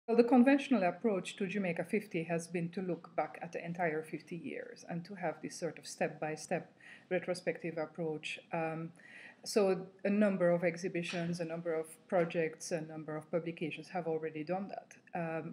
Well, the conventional approach to Jamaica 50 has been to look back at the entire 50 years and to have this sort of step-by-step retrospective approach. So a number of exhibitions, a number of projects, a number of publications have already done that.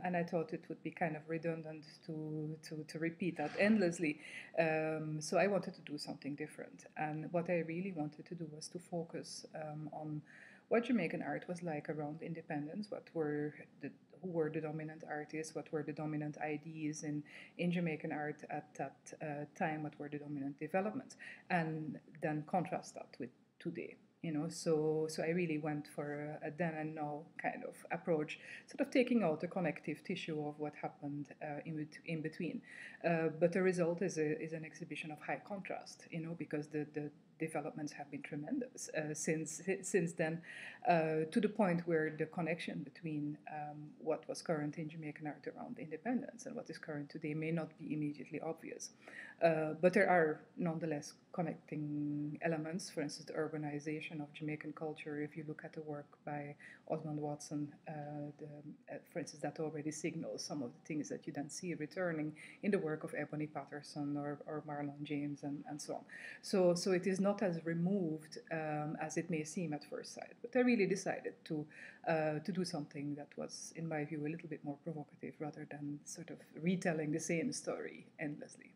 And I thought it would be kind of redundant to repeat that endlessly. So I wanted to do something different. And what I really wanted to do was to focus on what Jamaican art was like around independence, who were the dominant artists, what were the dominant ideas in Jamaican art at that time, what were the dominant developments, and then contrast that with today. So I really went for a then and now kind of approach, sort of taking out the connective tissue of what happened in between. But the result is an exhibition of high contrast, because the developments have been tremendous since then, to the point where the connection between what was current in Jamaican art around independence and what is current today may not be immediately obvious. But there are nonetheless connecting elements. For instance, the urbanization of Jamaican culture. If you look at the work by Osmond Watson, for instance, that already signals some of the things that you then see returning in the work of Ebony Patterson or Marlon James and so on. So it is not as removed as it may seem at first sight. But I really decided to do something that was, in my view, a little bit more provocative rather than sort of retelling the same story endlessly.